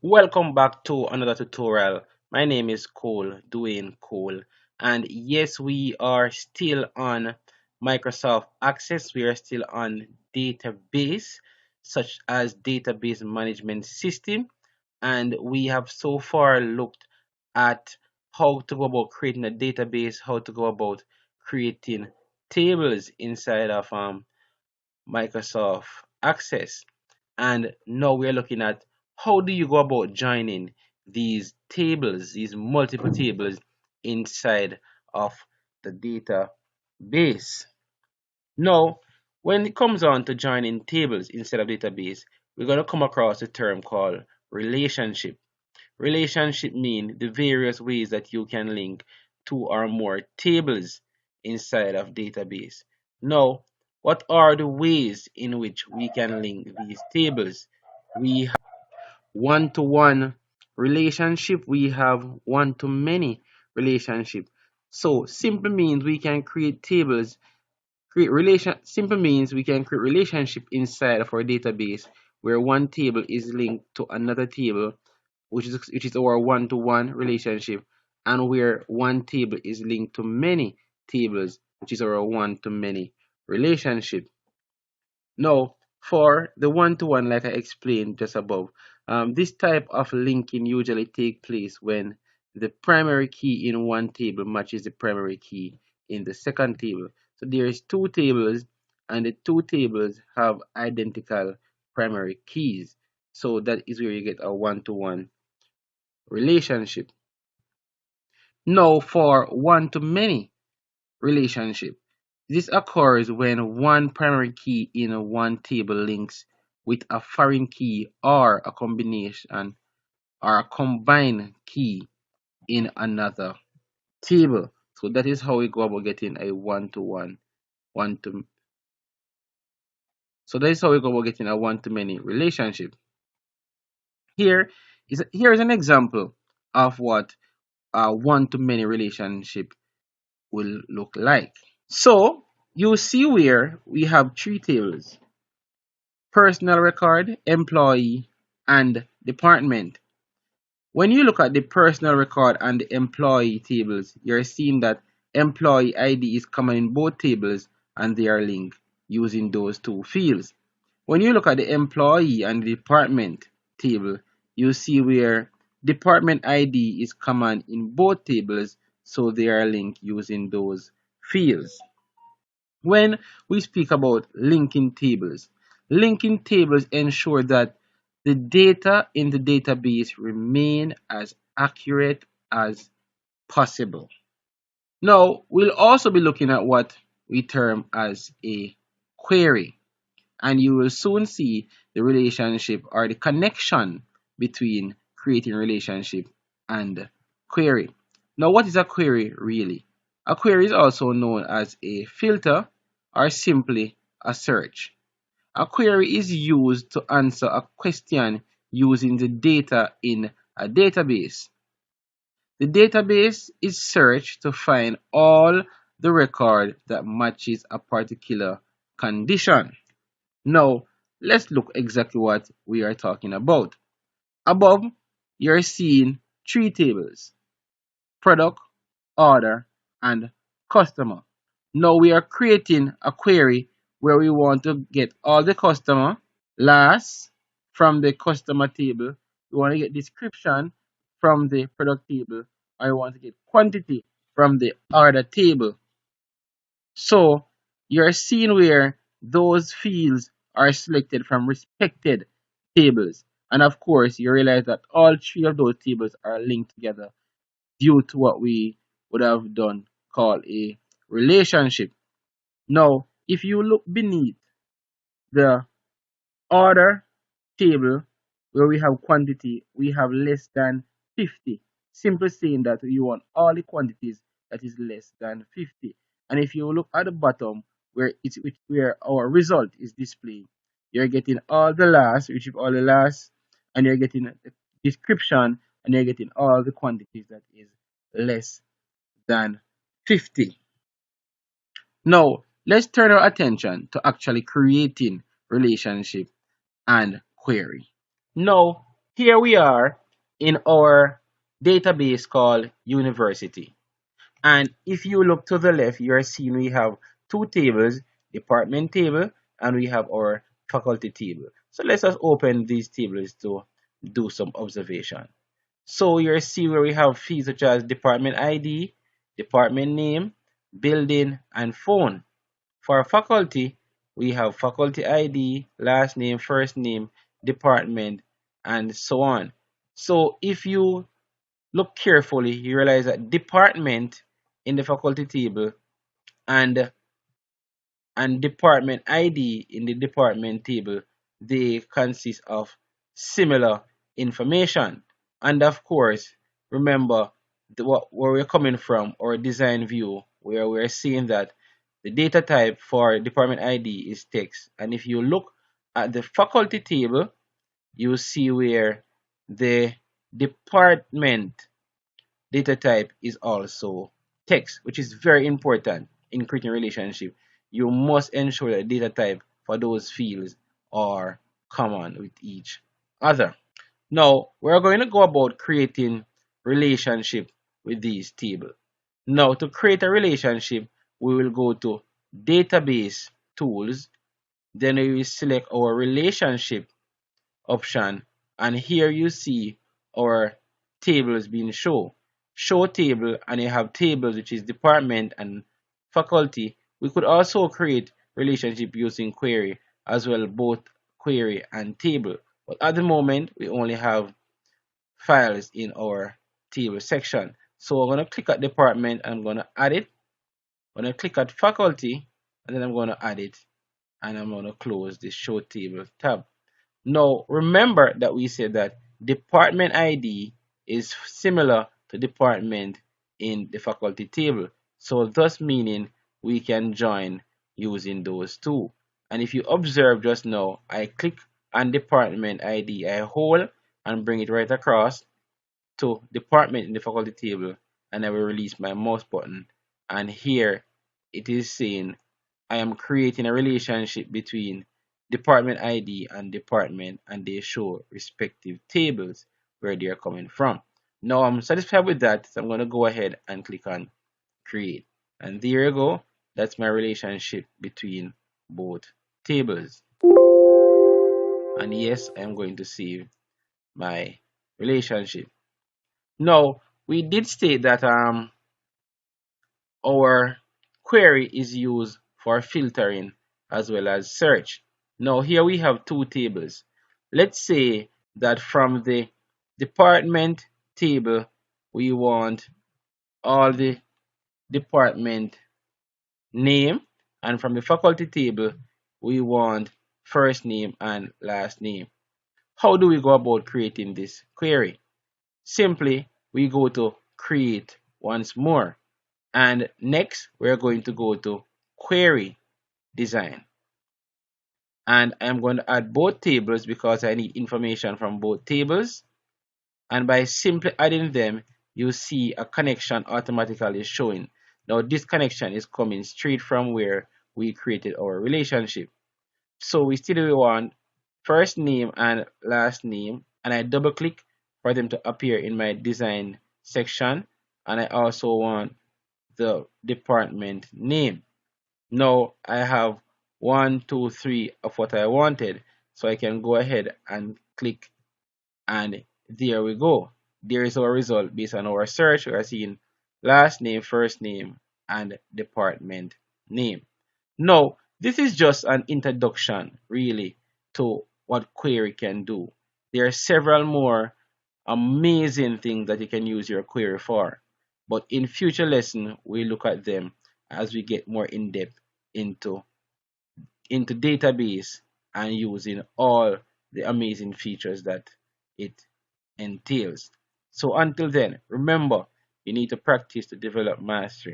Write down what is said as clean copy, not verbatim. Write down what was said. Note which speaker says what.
Speaker 1: Welcome back to another tutorial. My name is Cole, Dwayne Cole, and yes, we are still on Microsoft Access. We are still on database, such as database management system, and we have so far looked at how to go about creating a database, how to go about creating tables inside of Microsoft Access. And now we're looking at how do you go about joining these tables, these multiple tables inside of the database. Now, when it comes on to joining tables instead of database, we're going to come across a term called relationship. Relationship mean the various ways that you can link two or more tables inside of database. Now, what are the ways in which we can link these tables? We have one-to-one relationship, we have one-to-many relationship. So simple means we can create tables, create relation simple means we can create relationship inside of our database where one table is linked to another table which is our one-to-one relationship, and where one table is linked to many tables, which is our one-to-many relationship. Now, for the one-to-one, like I explained just above, this type of linking usually take place when the primary key in one table matches the primary key in the second table. So there is two tables, and the two tables have identical primary keys. So that is where you get a one-to-one relationship. Now, for one-to-many relationship, this occurs when one primary key in one table links with a foreign key or a combination or a combined key in another table. So that is how we go about getting a one-to-one, one to. So that is how we go about getting a one-to-many relationship. Here is an example of what a one-to-many relationship will look like. So you see where we have three tables: personal record, employee, and department. When you look at the personal record and the employee tables, you're seeing that employee ID is common in both tables and they are linked using those two fields. When you look at the employee and the department table, you see where department ID is common in both tables, so they are linked using those fields. When we speak about linking tables ensure that the data in the database remain as accurate as possible. Now, we'll also be looking at what we term as a query, and you will soon see the relationship or the connection between creating relationship and query. Now, what is a query really? A query is also known as a filter or simply a search. A query is used to answer a question using the data in a database. The database is searched to find all the record that matches a particular condition. Now, let's look exactly what we are talking about. Above, you're seeing three tables: product, order, and customer. Now we are creating a query where we want to get all the customer. Last, from the customer table, we want to get description from the product table. I want to get quantity from the order table. So you're seeing where those fields are selected from respected tables. And of course, you realize that all three of those tables are linked together due to what we would have done called a relationship. Now, if you look beneath the order table where we have quantity, we have less than 50. Simply saying that you want all the quantities that is less than 50. And if you look at the bottom where our result is displayed, you're getting all the last, which is all the last, and you're getting a description, and you're getting all the quantities that is less than 50. Now, let's turn our attention to actually creating relationship and query. Now, Here we are in our database called university. And if you look to the left, you are seeing we have two tables, department table, and we have our faculty table. So let's just open these tables to do some observation. So you're seeing where we have fields such as department ID, department name, building, and phone. For faculty, we have faculty ID, last name, first name, department, and so on. So if you look carefully, you realize that department in the faculty table and department ID in the department table, they consist of similar information. And of course, remember where we're coming from, our design view, where we're seeing that the data type for department ID is text. And if you look at the faculty table, you see where the department data type is also text, which is very important in creating a relationship. You must ensure that data type for those fields are common with each other. Now, we're going to go about creating relationship with these tables. Now, to create a relationship, we will go to database tools, then we will select our relationship option, and here you see our tables being shown. Show table, and you have tables which is department and faculty. We could also create relationship using query as well, both query and table. But at the moment, we only have files in our table section. So I'm going to click at department and I'm going to add it. I'm going to click at faculty and then I'm going to add it, and I'm going to close the show table tab. Now, remember that we said that department ID is similar to department in the faculty table. So thus meaning we can join using those two. And if you observe just now, I click on department ID, I hold and bring it right across to department in the faculty table, and I will release my mouse button. And here it is saying I am creating a relationship between department ID and department, and they show respective tables where they are coming from. Now I'm satisfied with that, so I'm going to go ahead and click on create. And there you go. That's my relationship between both tables. And yes, I'm going to save my relationship. Now, we did state that our query is used for filtering as well as search. Now here we have two tables. Let's say that from the department table we want all the department name, and from the faculty table we want first name and last name. How do we go about creating this query? Simply we go to create once more. And next, we're going to go to query design. And I'm going to add both tables because I need information from both tables. And by simply adding them, you see a connection automatically showing. Now this connection is coming straight from where we created our relationship. So we still want first name and last name, and I double click for them to appear in my design section. And I also want the department name. Now I have 1, 2, 3 of what I wanted, so I can go ahead and click, and there we go. There is our result based on our search. We are seeing last name, first name, and department name. Now this is just an introduction really to what query can do. There are several more amazing things that you can use your query for. But in future lesson, we look at them as we get more in depth into database and using all the amazing features that it entails. So until then, remember, you need to practice to develop mastery.